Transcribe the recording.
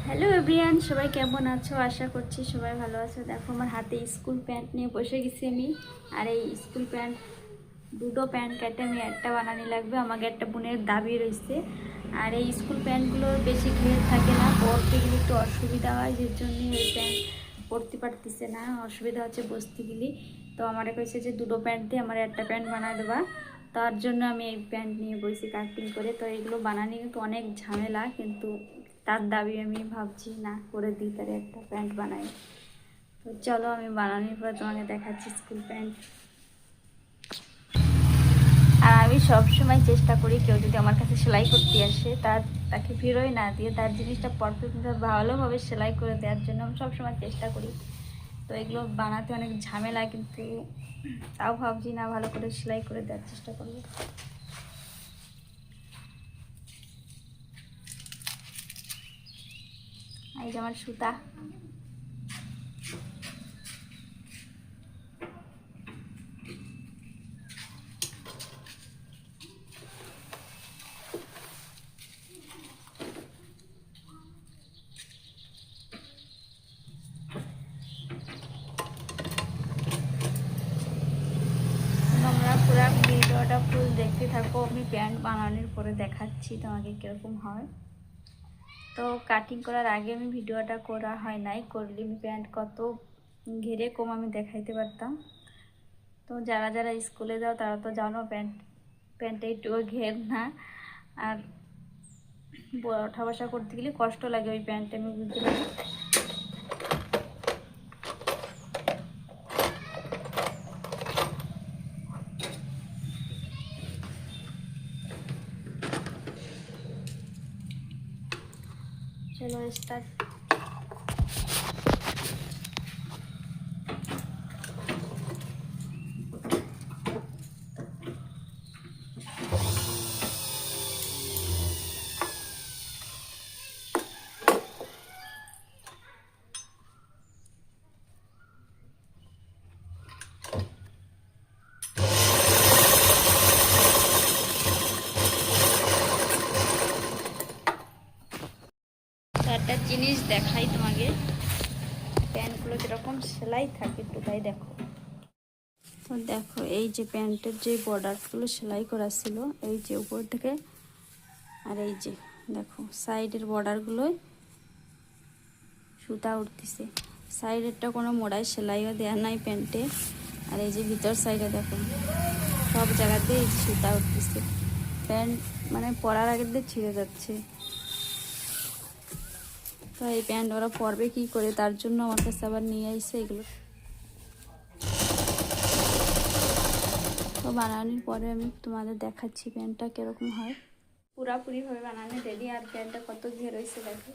Hello everyone, সবাই কেমন আছো? আশা করছি সবাই ভালো আছো। দেখো আমার হাতে স্কুল প্যান্ট নিয়ে বসে গেছি আমি। আর এই স্কুল প্যান্ট দুটো প্যান্ট কেটে আমি একটা বানানি লাগবে, আমাকে একটা বোনের দাবি রয়েছে। আর এই স্কুল প্যান্টগুলোর বেশি ঘের থাকে না, পরতে গেলে একটু অসুবিধা হয়, যে জন্য এই প্যান্ট পরতে পারতেছে না, অসুবিধা হচ্ছে বসতে গেলে। তো আমার কইছে যে দুটো প্যান্ট দিয়ে আমার একটা প্যান্ট বানায় দেবা, তার জন্য আমি এই প্যান্ট নিয়ে বসি কাটিং করে। তো এগুলো বানানি কিন্তু অনেক ঝামেলা, কিন্তু তার দাবি আমি ভাবছি না করে দিই, তার একটা প্যান্ট বানাই। তো চলো আমি বানানোর পর তোমাকে দেখাচ্ছি স্কুল প্যান্ট। আর আমি সবসময় চেষ্টা করি কেউ যদি আমার কাছে সেলাই করতে আসে তাকে ফিরোই না দিয়ে তার জিনিসটা পারফেক্ট ভালোভাবে সেলাই করে দেওয়ার জন্য আমি সবসময় চেষ্টা করি। তো এগুলো বানাতে অনেক ঝামেলা, কিন্তু তাও ভাবছি না ভালো করে সেলাই করে দেওয়ার চেষ্টা করবো। এই যে আমার সুতা। তোমরা পুরো ভিডিওটা ফুল দেখতে থাকো, আমি প্যান্ট বানানোর পরে দেখাচ্ছি তোমাকে কীরকম হয়। তো কাটিং করার আগে আমি ভিডিওটা করা হয় নাই, করলে আমি প্যান্ট কত ঘেরে কম আমি দেখাইতে পারতাম। তো যারা যারা স্কুলে যাও তারা তো জানো প্যান্টে একটুও ঘের না। আর ওঠা বসা করতে গেলে কষ্ট লাগে ওই প্যান্টে, আমি বুঝতে পারি। চলো স্টার্ট। একটা জিনিস দেখাই তোমাকে, প্যান্টগুলো যেরকম সেলাই থাকে একটু তাই দেখো। তো দেখো এই যে প্যান্টের যে বর্ডারগুলো সেলাই করা ছিল, এই যে উপর থেকে, আর এই যে দেখো সাইডের বর্ডারগুলোয় সুতা উঠতেছে। সাইডেরটা কোনো মোড়াই সেলাইও দেওয়া নাই প্যান্টে। আর এই যে ভিতর সাইডে দেখো সব জায়গাতেই সুতা উঠতেছে, প্যান্ট মানে পরার আগে দিয়ে ছিঁড়ে যাচ্ছে। তো এই প্যান্ট ওরা পরবে কি করে, তার জন্য আমার কাছে আবার নিয়ে আসছে এগুলো। তো বানানোর পরে আমি তোমাদের দেখাচ্ছি প্যান্টটা কীরকম হয়। পুরাপুরিভাবে বানানো রেডি, আর প্যান্টটা কত ঘের হয়েছে দেখো।